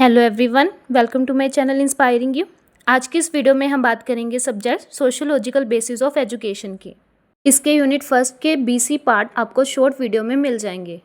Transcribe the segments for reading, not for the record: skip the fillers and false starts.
Hello everyone, welcome to my channel inspiring you. आज की इस वीडियो में हम बात करेंगे subject sociological basis of education की। इसके यूनिट फर्स्ट के बीसी पार्ट आपको शॉर्ट वीडियो में मिल जाएंगे।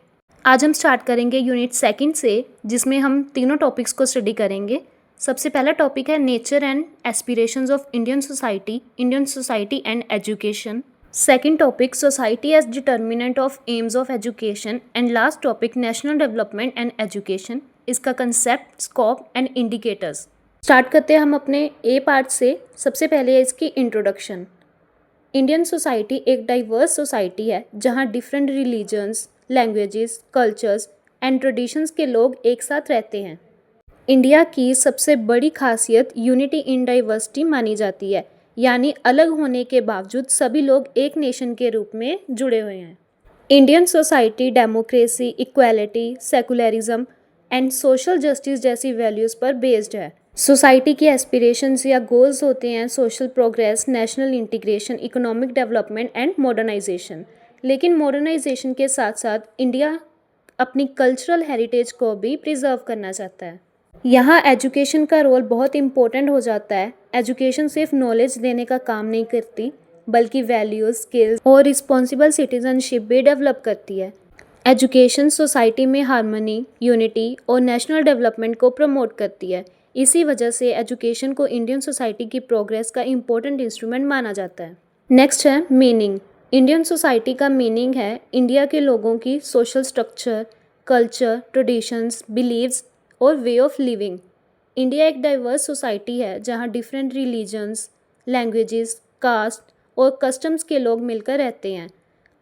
आज हम स्टार्ट करेंगे यूनिट सेकंड से, जिसमें हम तीनों टॉपिक्स को स्टडी करेंगे। सबसे पहला टॉपिक है nature and aspirations of Indian society and education. Second topic society as determinant of aims of education and last topic national development and education, इसका concept, scope and indicators. Start करते हैं हम अपने ए part से। सबसे पहले है इसकी इंट्रोडक्शन। इंडियन सोसाइटी एक डाइवर्स सोसाइटी है जहां different religions, languages, cultures and traditions के लोग एक साथ रहते हैं। इंडिया की सबसे बड़ी खासियत यूनिटी इन डाइवर्सिटी मानी जाती है, यानी अलग होने के बावजूद सभी लोग एक नेशन के रूप में जुड़े हुए हैं। Indian society democracy, equality, secularism and social justice जैसी वैल्यूज़ पर बेस्ड है। सोसाइटी की एस्पिरेशंस या गोल्स होते हैं social progress, national integration, economic development and modernisation. लेकिन मॉडर्नाइजेशन के साथ साथ इंडिया अपनी कल्चरल हेरिटेज को भी प्रिजर्व करना चाहता है। यहाँ एजुकेशन का रोल बहुत इम्पोर्टेंट हो जाता है। एजुकेशन सिर्फ नॉलेज देने का काम नहीं करती, बल्कि वैल्यूज़, स्किल्स और रिस्पॉन्सिबल सिटीजनशिप भी डेवलप करती है। एजुकेशन सोसाइटी में हार्मनी, यूनिटी और नेशनल डेवलपमेंट को प्रमोट करती है। इसी वजह से एजुकेशन को इंडियन सोसाइटी की प्रोग्रेस का इम्पोर्टेंट इंस्ट्रूमेंट माना जाता है। नेक्स्ट है मीनिंग। इंडियन सोसाइटी का मीनिंग है इंडिया के लोगों की social structure, culture, traditions, believes और वे ऑफ लिविंग। इंडिया एक डाइवर्स सोसाइटी है जहाँ डिफरेंट रिलीजन्स, लैंग्वेजेस, कास्ट और कस्टम्स के लोग मिलकर रहते हैं।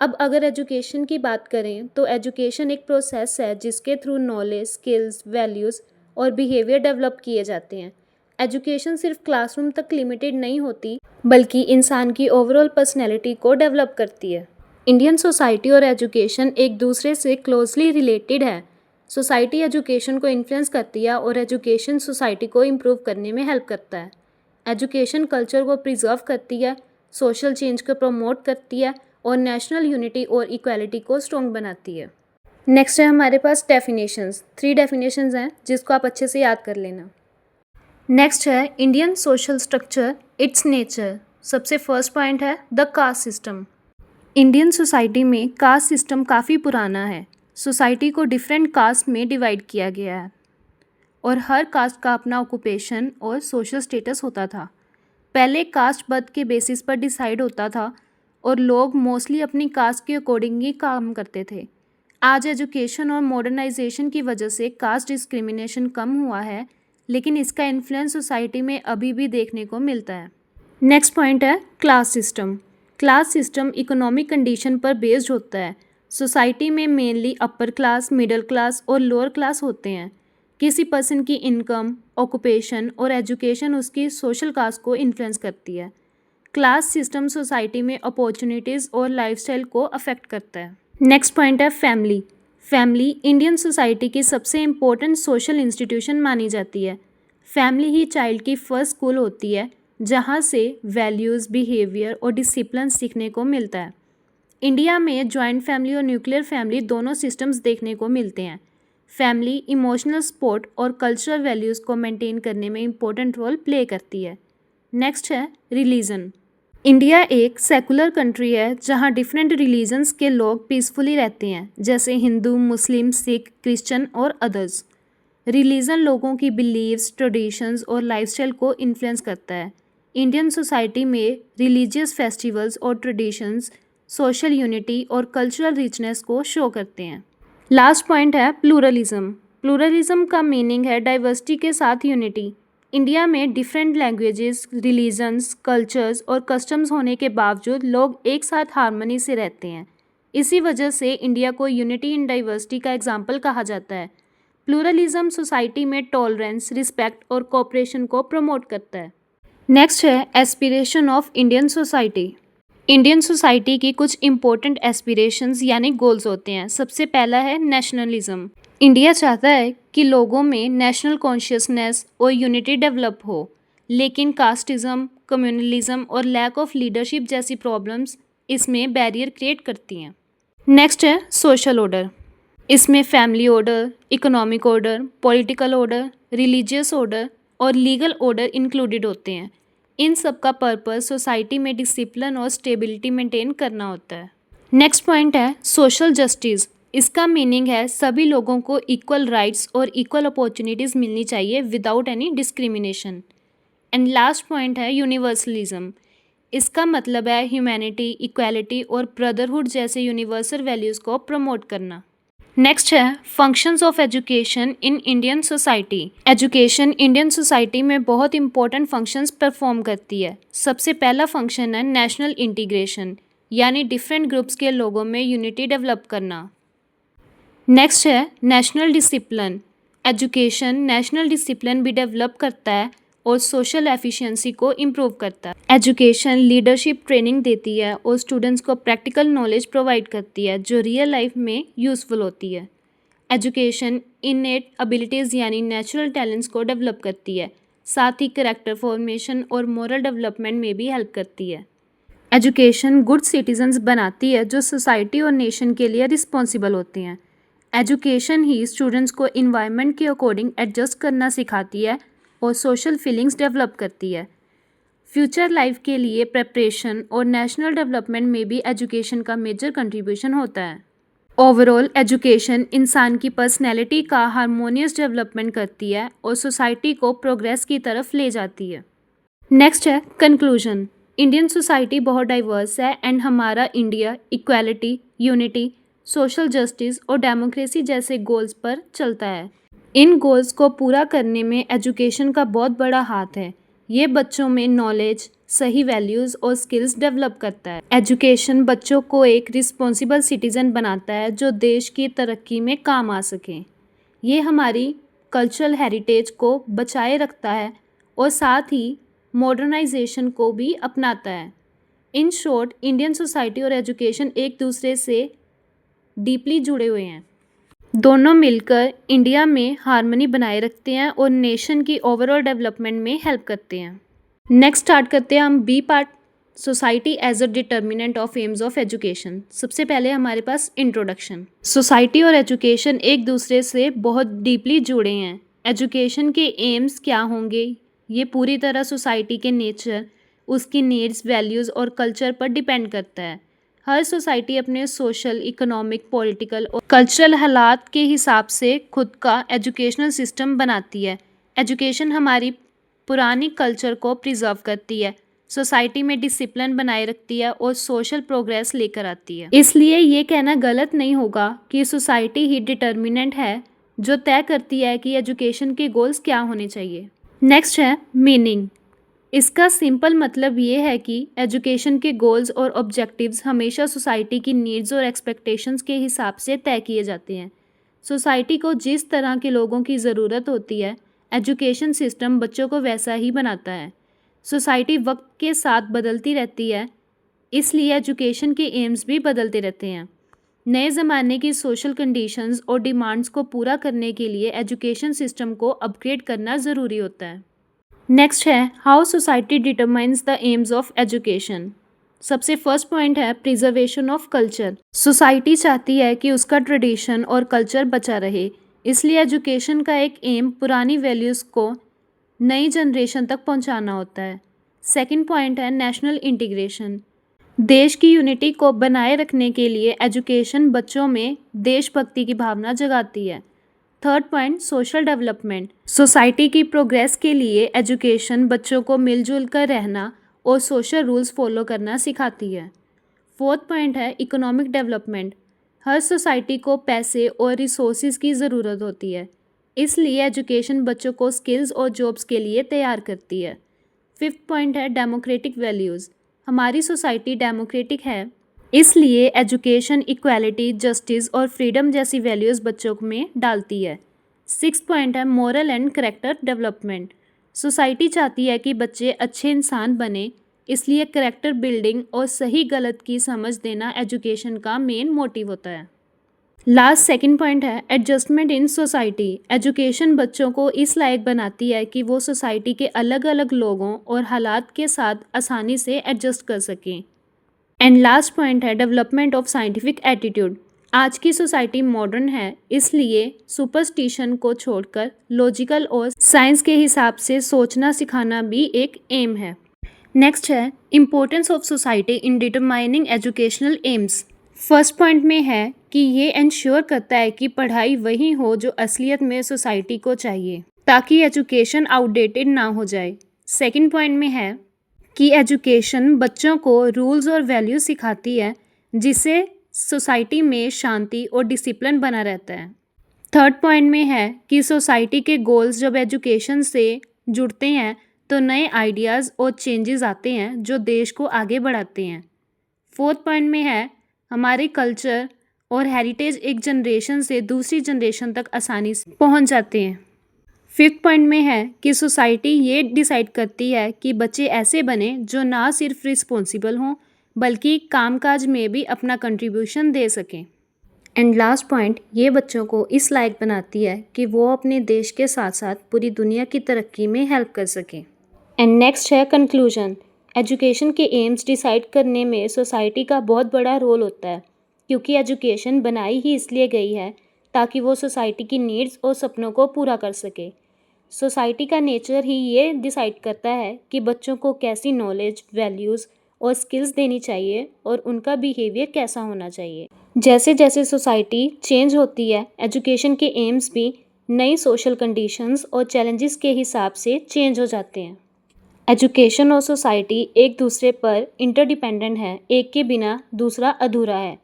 अब अगर एजुकेशन की बात करें तो एजुकेशन एक प्रोसेस है जिसके थ्रू नॉलेज, स्किल्स, वैल्यूज़ और बिहेवियर डेवलप किए जाते हैं। एजुकेशन सिर्फ क्लासरूम तक लिमिटेड नहीं होती, बल्कि इंसान की ओवरऑल पर्सनैलिटी को डेवलप करती है। इंडियन सोसाइटी और एजुकेशन एक दूसरे से क्लोजली रिलेटेड है। सोसाइटी एजुकेशन को इन्फ्लुएंस करती है और एजुकेशन सोसाइटी को इम्प्रूव करने में हेल्प करता है। एजुकेशन कल्चर को प्रिजर्व करती है, सोशल चेंज को प्रमोट करती है और नेशनल यूनिटी और इक्वालिटी को स्ट्रॉन्ग बनाती है। नेक्स्ट है हमारे पास डेफिनेशंस। 3 डेफिनेशंस हैं जिसको आप अच्छे से याद कर लेना। नेक्स्ट है Indian social structure, it's nature. सबसे फर्स्ट पॉइंट है the caste system. Indian society में कास्ट सिस्टम काफ़ी पुराना है। सोसाइटी को डिफरेंट कास्ट में डिवाइड किया गया है और हर कास्ट का अपना ऑक्यूपेशन और सोशल स्टेटस होता था। पहले कास्ट बर्थ के बेसिस पर डिसाइड होता था और लोग मोस्टली अपनी कास्ट के अकॉर्डिंग ही काम करते थे। आज एजुकेशन और मॉडर्नाइजेशन की वजह से कास्ट डिस्क्रिमिनेशन कम हुआ है, लेकिन इसका इन्फ्लुएंस सोसाइटी में अभी भी देखने को मिलता है। नेक्स्ट पॉइंट है class system. Class system economic condition पर बेस्ड होता है। सोसाइटी में mainly upper class, middle class और लोअर क्लास होते हैं। किसी पर्सन की इनकम, ऑक्यूपेशन और एजुकेशन उसकी सोशल कास्ट को इन्फ्लुएंस करती है। क्लास सिस्टम सोसाइटी में अपॉर्चुनिटीज़ और लाइफस्टाइल को अफेक्ट करता है। नेक्स्ट पॉइंट है फैमिली। फैमिली इंडियन सोसाइटी की सबसे इम्पोर्टेंट सोशल इंस्टीट्यूशन मानी जाती है। फैमिली ही चाइल्ड की फर्स्ट स्कूल होती है, जहाँ से वैल्यूज़, बिहेवियर और डिसिप्लिन सीखने को मिलता है। इंडिया में जॉइंट फैमिली और न्यूक्लियर फैमिली दोनों सिस्टम्स देखने को मिलते हैं। फैमिली इमोशनल सपोर्ट और कल्चरल वैल्यूज़ को मेंटेन करने में इम्पोर्टेंट रोल प्ले करती है। नेक्स्ट है रिलीजन। इंडिया एक सेकुलर कंट्री है जहाँ डिफरेंट रिलीजन्स के लोग पीसफुली रहते हैं, जैसे हिंदू, मुस्लिम, सिख, क्रिश्चियन और अदर्स। रिलीजन लोगों की बिलीव्स, ट्रेडिशंस और लाइफस्टाइल को इन्फ्लुएंस करता है। इंडियन सोसाइटी में रिलीजियस फेस्टिवल्स और ट्रेडिशंस सोशल यूनिटी और कल्चरल रिचनेस को शो करते हैं। लास्ट पॉइंट है प्लूरलिज्म। प्लूरलिज्म का मीनिंग है डाइवर्सिटी के साथ यूनिटी। इंडिया में डिफरेंट लैंग्वेजेस, रिलीजन्स, कल्चर्स और कस्टम्स होने के बावजूद लोग एक साथ हार्मनी से रहते हैं। इसी वजह से इंडिया को यूनिटी इन डाइवर्सिटी का एग्जाम्पल कहा जाता है। प्लूरलिज्म सोसाइटी में टॉलरेंस, रिस्पेक्ट और कोऑपरेशन को प्रमोट करता है। नेक्स्ट है aspiration of Indian society. Indian society की कुछ इम्पोर्टेंट एस्पिरेशंस यानी गोल्स होते हैं। सबसे पहला है नेशनलिज्म। इंडिया चाहता है कि लोगों में नेशनल कॉन्शियसनेस और यूनिटी डेवलप हो, लेकिन कास्टिज्म, कम्युनलिज्म और लैक ऑफ लीडरशिप जैसी प्रॉब्लम्स इसमें बैरियर क्रिएट करती हैं। नेक्स्ट है सोशल ऑर्डर। इसमें family order, economic order, political order, religious order और लीगल ऑर्डर इंक्लूडेड होते हैं। इन सब का पर्पस सोसाइटी में डिसिप्लिन और स्टेबिलिटी मेंटेन करना होता है। नेक्स्ट पॉइंट है सोशल जस्टिस। इसका मीनिंग है सभी लोगों को इक्वल राइट्स और इक्वल अपॉर्चुनिटीज़ मिलनी चाहिए without any discrimination. And last point है यूनिवर्सलिज्म। इसका मतलब है ह्यूमैनिटी, इक्वालिटी और ब्रदरहुड जैसे यूनिवर्सल वैल्यूज़ को प्रमोट करना। नेक्स्ट है functions of education in Indian society. Education Indian society में बहुत इंपॉर्टेंट फंक्शंस परफॉर्म करती है। सबसे पहला फंक्शन है नेशनल इंटीग्रेशन, यानी डिफरेंट ग्रुप्स के लोगों में यूनिटी डेवलप करना। नेक्स्ट है national discipline. Education national discipline भी डेवलप करता है और सोशल एफिशिएंसी को इम्प्रूव करता है। एजुकेशन लीडरशिप ट्रेनिंग देती है और स्टूडेंट्स को प्रैक्टिकल नॉलेज प्रोवाइड करती है जो रियल लाइफ में यूज़फुल होती है। एजुकेशन इनेट एबिलिटीज़ यानी नेचुरल टैलेंट्स को डेवलप करती है, साथ ही कैरेक्टर फॉर्मेशन और मोरल डेवलपमेंट में भी हेल्प करती है। एजुकेशन गुड सिटीजन्स बनाती है जो सोसाइटी और नेशन के लिए रिस्पॉन्सिबल होते हैं। एजुकेशन ही स्टूडेंट्स को इन्वायरमेंट के अकॉर्डिंग एडजस्ट करना सिखाती है और सोशल फीलिंग्स डेवलप करती है। फ्यूचर लाइफ के लिए प्रिपरेशन और नेशनल डेवलपमेंट में भी एजुकेशन का मेजर कंट्रीब्यूशन होता है। ओवरऑल एजुकेशन इंसान की पर्सनैलिटी का हार्मोनियस डेवलपमेंट करती है और सोसाइटी को प्रोग्रेस की तरफ ले जाती है। नेक्स्ट है कंक्लूजन। इंडियन सोसाइटी बहुत डाइवर्स है एंड हमारा India equality, unity, social justice और डेमोक्रेसी जैसे गोल्स पर चलता है। इन गोल्स को पूरा करने में एजुकेशन का बहुत बड़ा हाथ है। ये बच्चों में नॉलेज, सही वैल्यूज़ और स्किल्स डेवलप करता है। एजुकेशन बच्चों को एक रिस्पॉन्सिबल सिटीज़न बनाता है जो देश की तरक्की में काम आ सकें। ये हमारी कल्चरल हेरिटेज को बचाए रखता है और साथ ही मॉडर्नाइजेशन को भी अपनाता है। इन शॉर्ट इंडियन सोसाइटी और एजुकेशन एक दूसरे से डीपली जुड़े हुए हैं। दोनों मिलकर इंडिया में हार्मनी बनाए रखते हैं और नेशन की ओवरऑल डेवलपमेंट में हेल्प करते हैं। नेक्स्ट स्टार्ट करते हैं हम B part, society as a determinant of aims of education. सबसे पहले हमारे पास इंट्रोडक्शन। सोसाइटी और एजुकेशन एक दूसरे से बहुत डीपली जुड़े हैं। एजुकेशन के एम्स क्या होंगे ये पूरी तरह सोसाइटी के नेचर, उसकी नीड्स, वैल्यूज़ और कल्चर पर डिपेंड करता है। हर सोसाइटी अपने सोशल, इकोनॉमिक, पॉलिटिकल और कल्चरल हालात के हिसाब से खुद का एजुकेशनल सिस्टम बनाती है। एजुकेशन हमारी पुरानी कल्चर को प्रिजर्व करती है, सोसाइटी में डिसिप्लिन बनाए रखती है और सोशल प्रोग्रेस लेकर आती है। इसलिए ये कहना गलत नहीं होगा कि सोसाइटी ही डिटर्मिनेंट है जो तय करती है कि एजुकेशन के गोल्स क्या होने चाहिए। नेक्स्ट है मीनिंग। इसका सिंपल मतलब ये है कि एजुकेशन के गोल्स और ऑब्जेक्टिव्स हमेशा सोसाइटी की नीड्स और एक्सपेक्टेशंस के हिसाब से तय किए जाते हैं। सोसाइटी को जिस तरह के लोगों की ज़रूरत होती है, एजुकेशन सिस्टम बच्चों को वैसा ही बनाता है। सोसाइटी वक्त के साथ बदलती रहती है, इसलिए एजुकेशन के एम्स भी बदलते रहते हैं। नए ज़माने की सोशल कंडीशंस और डिमांड्स को पूरा करने के लिए एजुकेशन सिस्टम को अपग्रेड करना ज़रूरी होता है। नेक्स्ट है how society determines the AIIMS of education. सबसे फर्स्ट पॉइंट है प्रिजर्वेशन ऑफ कल्चर। सोसाइटी चाहती है कि उसका ट्रेडिशन और कल्चर बचा रहे, इसलिए एजुकेशन का एक एम पुरानी वैल्यूज़ को नई जनरेशन तक पहुंचाना होता है। सेकंड पॉइंट है नेशनल इंटीग्रेशन। देश की यूनिटी को बनाए रखने के लिए एजुकेशन बच्चों में देशभक्ति की भावना जगाती है। Third point social development. Society की प्रोग्रेस के लिए एजुकेशन बच्चों को मिलजुल कर रहना और सोशल रूल्स फॉलो करना सिखाती है। फोर्थ पॉइंट है इकोनॉमिक डेवलपमेंट। हर सोसाइटी को पैसे और रिसोर्सेज की ज़रूरत होती है, इसलिए एजुकेशन बच्चों को स्किल्स और जॉब्स के लिए तैयार करती है। फिफ्थ पॉइंट है डेमोक्रेटिक वैल्यूज़। हमारी सोसाइटी डेमोक्रेटिक है, इसलिए एजुकेशन इक्वालिटी, जस्टिस और फ्रीडम जैसी वैल्यूज़ बच्चों में डालती है। सिक्स पॉइंट है moral and character development. Society चाहती है कि बच्चे अच्छे इंसान बने, इसलिए कैरेक्टर बिल्डिंग और सही गलत की समझ देना एजुकेशन का मेन मोटिव होता है। लास्ट सेकंड पॉइंट है एडजस्टमेंट इन सोसाइटी। एजुकेशन बच्चों को इस लायक बनाती है कि वो सोसाइटी के अलग अलग लोगों और हालात के साथ आसानी से एडजस्ट कर सकें। एंड लास्ट पॉइंट है डेवलपमेंट ऑफ साइंटिफिक एटीट्यूड। आज की सोसाइटी मॉडर्न है, इसलिए सुपरस्टिशन को छोड़कर लॉजिकल और साइंस के हिसाब से सोचना सिखाना भी एक एम है। नेक्स्ट है importance of society in determining educational AIIMS. First point में है कि ये इंश्योर करता है कि पढ़ाई वही हो जो असलियत में सोसाइटी को चाहिए, ताकि एजुकेशन आउटडेटेड ना हो जाए। सेकंड पॉइंट में है कि एजुकेशन बच्चों को रूल्स और वैल्यूज सिखाती है, जिससे सोसाइटी में शांति और डिसिप्लिन बना रहता है। थर्ड पॉइंट में है कि सोसाइटी के गोल्स जब एजुकेशन से जुड़ते हैं तो नए आइडियाज़ और चेंजेस आते हैं जो देश को आगे बढ़ाते हैं। फोर्थ पॉइंट में है हमारे कल्चर और हेरिटेज एक जनरेशन से दूसरी जनरेशन तक आसानी से पहुंच जाते हैं। फिफ्थ पॉइंट में है कि सोसाइटी ये डिसाइड करती है कि बच्चे ऐसे बने जो ना सिर्फ रिस्पॉन्सिबल हों बल्कि कामकाज में भी अपना कंट्रीब्यूशन दे सकें। एंड लास्ट पॉइंट, ये बच्चों को इस लायक बनाती है कि वो अपने देश के साथ साथ पूरी दुनिया की तरक्की में हेल्प कर सकें। एंड नेक्स्ट है कंक्लूजन। एजुकेशन के एम्स डिसाइड करने में सोसाइटी का बहुत बड़ा रोल होता है, क्योंकि एजुकेशन बनाई ही इसलिए गई है ताकि वो सोसाइटी की नीड्स और सपनों को पूरा कर सके। सोसाइटी का नेचर ही ये डिसाइड करता है कि बच्चों को कैसी नॉलेज, वैल्यूज़ और स्किल्स देनी चाहिए और उनका बिहेवियर कैसा होना चाहिए। जैसे जैसे सोसाइटी चेंज होती है, एजुकेशन के एम्स भी नई सोशल कंडीशंस और चैलेंजेस के हिसाब से चेंज हो जाते हैं। एजुकेशन और सोसाइटी एक दूसरे पर इंटरडिपेंडेंट है, एक के बिना दूसरा अधूरा है।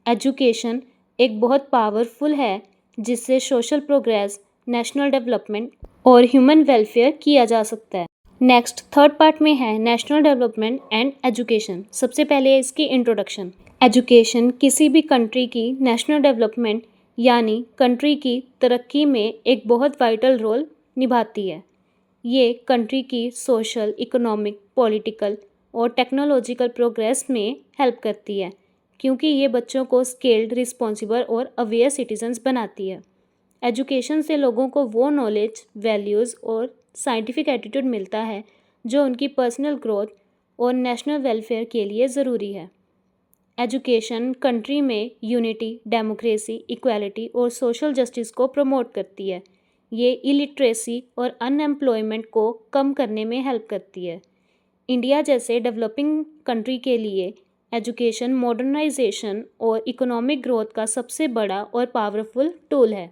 एजुकेशन एक बहुत पावरफुल है जिससे सोशल प्रोग्रेस, नेशनल डेवलपमेंट और ह्यूमन वेलफेयर किया जा सकता है। नेक्स्ट थर्ड पार्ट में है नेशनल डेवलपमेंट एंड एजुकेशन। सबसे पहले इसकी इंट्रोडक्शन। एजुकेशन किसी भी कंट्री की नेशनल डेवलपमेंट यानी कंट्री की तरक्की में एक बहुत वाइटल रोल निभाती है। ये कंट्री की सोशल, इकोनॉमिक, पॉलिटिकल और टेक्नोलॉजिकल प्रोग्रेस में हेल्प करती है, क्योंकि ये बच्चों को स्किल्ड, रिस्पॉन्सिबल और अवेयर सिटीजन्स बनाती है। एजुकेशन से लोगों को वो नॉलेज, वैल्यूज़ और साइंटिफिक एटीट्यूड मिलता है जो उनकी पर्सनल ग्रोथ और नेशनल वेलफेयर के लिए ज़रूरी है। एजुकेशन कंट्री में यूनिटी, डेमोक्रेसी, इक्वालिटी और सोशल जस्टिस को प्रमोट करती है। ये इलिटरेसी और अनएम्प्लॉयमेंट को कम करने में हेल्प करती है। इंडिया जैसे डेवलपिंग कंट्री के लिए एजुकेशन मॉडर्नाइजेशन और इकोनॉमिक ग्रोथ का सबसे बड़ा और पावरफुल टूल है।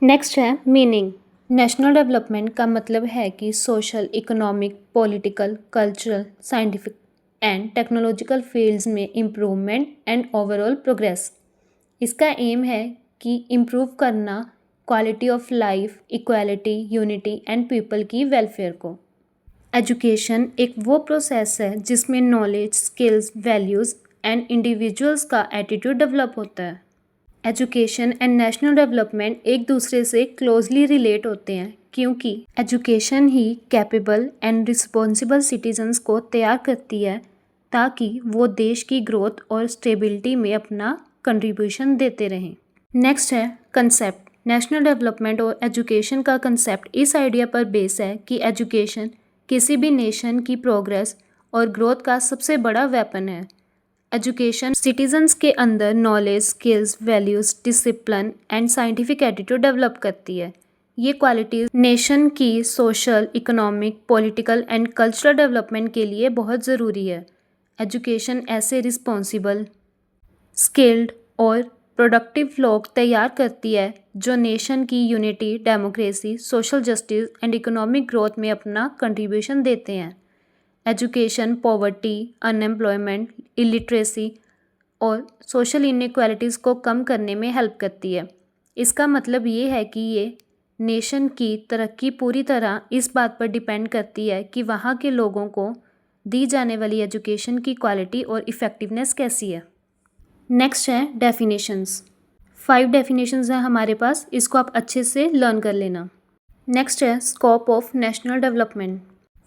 नेक्स्ट है मीनिंग। नेशनल डेवलपमेंट का मतलब है कि social, economic, political, cultural, scientific and technological fields में इम्प्रूवमेंट एंड ओवरऑल प्रोग्रेस। इसका एम है कि इम्प्रूव करना quality of life, equality, unity and people की वेलफेयर को। एजुकेशन एक वो प्रोसेस है जिसमें knowledge, skills, values and individuals का एटीट्यूड डेवलप होता है। एजुकेशन एंड नेशनल डेवलपमेंट एक दूसरे से क्लोजली रिलेट होते हैं, क्योंकि education he capable and responsible citizens को तैयार करती है ताकि वो देश की ग्रोथ और स्टेबिलिटी में अपना कंट्रीब्यूशन देते रहें। नेक्स्ट है कंसेप्ट। नेशनल डेवलपमेंट और एजुकेशन का कंसेप्ट इस आइडिया पर बेस है कि एजुकेशन किसी भी नेशन की प्रोग्रेस और ग्रोथ का सबसे बड़ा वेपन है। एजुकेशन सिटीजन्स के अंदर knowledge, skills, values, discipline and scientific attitude develop करती है। ये क्वालिटीज़ नेशन की social, economic, political and cultural development के लिए बहुत ज़रूरी है। एजुकेशन ऐसे रिस्पॉन्सिबल, स्किल्ड और प्रोडक्टिव लोग तैयार करती है जो नेशन की unity, democracy, social justice and economic growth में अपना कंट्रीब्यूशन देते हैं। एजुकेशन पॉवर्टी, अनएम्प्लॉयमेंट, इलिटरेसी और सोशल इनइक्वालिटीज़ को कम करने में हेल्प करती है। इसका मतलब ये है कि ये नेशन की तरक्की पूरी तरह इस बात पर डिपेंड करती है कि वहाँ के लोगों को दी जाने वाली एजुकेशन की क्वालिटी और इफ़ेक्टिवनेस कैसी है। नेक्स्ट है डेफिनेशंस। 5 डेफिनेशंस हैं हमारे पास, इसको आप अच्छे से लर्न कर लेना। नेक्स्ट है scope of national development.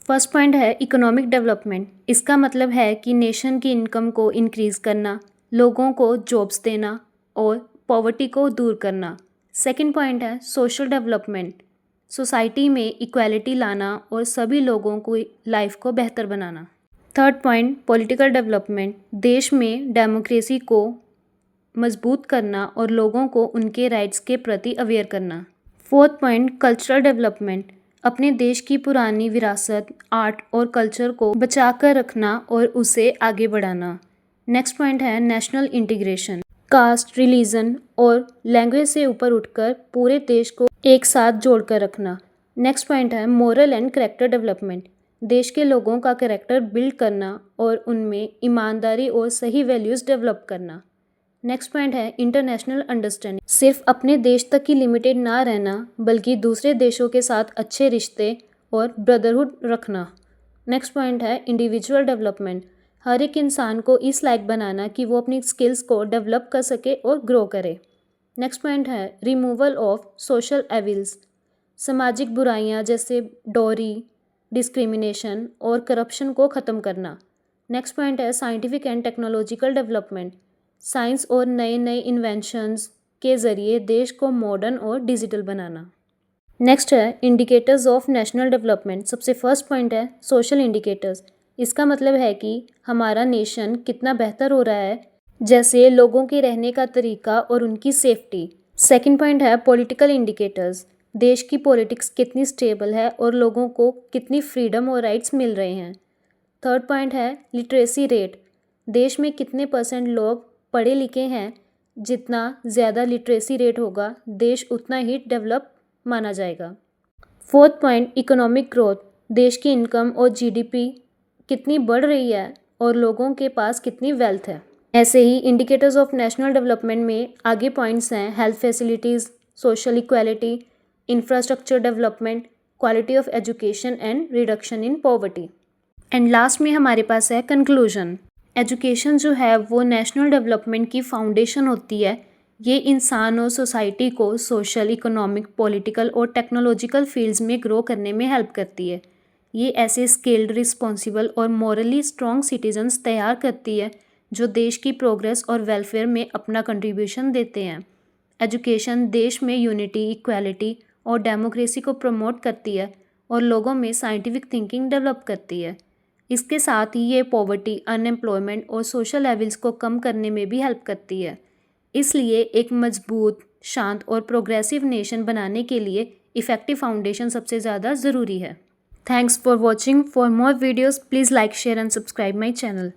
First point है इकोनॉमिक डेवलपमेंट। इसका मतलब है कि नेशन की इनकम को इंक्रीज़ करना, लोगों को जॉब्स देना और पॉवर्टी को दूर करना। सेकंड पॉइंट है सोशल डेवलपमेंट। सोसाइटी में इक्वालिटी लाना और सभी लोगों को लाइफ को बेहतर बनाना। Third point political development. देश में डेमोक्रेसी को मजबूत करना और लोगों को उनके राइट्स के प्रति अवेयर करना। फोर्थ पॉइंट, कल्चरल डेवलपमेंट, अपने देश की पुरानी विरासत, आर्ट और कल्चर को बचा कर रखना और उसे आगे बढ़ाना। नेक्स्ट पॉइंट है नेशनल इंटीग्रेशन, कास्ट, रिलीजन और लैंग्वेज से ऊपर उठकर पूरे देश को एक साथ जोड़कर रखना। नेक्स्ट पॉइंट है मोरल एंड कैरेक्टर डेवलपमेंट, देश के लोगों का कैरेक्टर बिल्ड करना और उनमें ईमानदारी और सही वैल्यूज़ डेवलप करना। नेक्स्ट पॉइंट है इंटरनेशनल अंडरस्टैंडिंग, सिर्फ अपने देश तक ही लिमिटेड ना रहना बल्कि दूसरे देशों के साथ अच्छे रिश्ते और ब्रदरहुड रखना। नेक्स्ट पॉइंट है इंडिविजुअल डेवलपमेंट, हर एक इंसान को इस लायक बनाना कि वो अपनी स्किल्स को डेवलप कर सके और ग्रो करे। नेक्स्ट पॉइंट है रिमूवल ऑफ सोशल एविल्स, सामाजिक बुराइयां जैसे डोरी, डिस्क्रिमिनेशन और करप्शन को ख़त्म करना। नेक्स्ट पॉइंट है scientific and technological development, science और नए नए इन्वेंशंस के ज़रिए देश को मॉडर्न और डिजिटल बनाना। नेक्स्ट है इंडिकेटर्स ऑफ नेशनल डेवलपमेंट, सबसे फर्स्ट पॉइंट है सोशल इंडिकेटर्स, इसका मतलब है कि हमारा नेशन कितना बेहतर हो रहा है, जैसे लोगों के रहने का तरीका और उनकी सेफ्टी। सेकंड पॉइंट है पॉलिटिकल इंडिकेटर्स, देश की पॉलिटिक्स कितनी स्टेबल है और लोगों को कितनी फ्रीडम और राइट्स मिल रहे हैं। थर्ड पॉइंट है लिटरेसी रेट, देश में कितने % लोग पढ़े लिखे हैं, जितना ज़्यादा लिटरेसी रेट होगा देश उतना ही डेवलप माना जाएगा। फोर्थ पॉइंट इकोनॉमिक ग्रोथ, देश की इनकम और जीडीपी कितनी बढ़ रही है और लोगों के पास कितनी वेल्थ है। ऐसे ही इंडिकेटर्स ऑफ नेशनल डेवलपमेंट में आगे पॉइंट्स हैं health facilities, social equality, infrastructure development, quality of education and reduction in poverty. And last में हमारे पास है कंक्लूजन। एजुकेशन जो है वो नेशनल डेवलपमेंट की फाउंडेशन होती है। ये इंसान और सोसाइटी को सोशल, इकोनॉमिक, पॉलिटिकल और टेक्नोलॉजिकल फील्ड्स में ग्रो करने में हेल्प करती है। ये ऐसे स्किल्ड, रिस्पॉन्सिबल और मॉरली स्ट्रॉन्ग सिटीजन्स तैयार करती है जो देश की प्रोग्रेस और वेलफेयर में अपना कंट्रीब्यूशन देते हैं। एजुकेशन देश में यूनिटी, इक्वालिटी और डेमोक्रेसी को प्रमोट करती है और लोगों में साइंटिफिक थिंकिंग डेवलप करती है। इसके साथ ही ये पॉवर्टी, अनएम्प्लॉयमेंट और सोशल लेवल्स को कम करने में भी हेल्प करती है। इसलिए एक मजबूत, शांत और प्रोग्रेसिव नेशन बनाने के लिए इफ़ेक्टिव फाउंडेशन सबसे ज़्यादा ज़रूरी है। Thanks for watching. For more videos please like, share and subscribe my channel.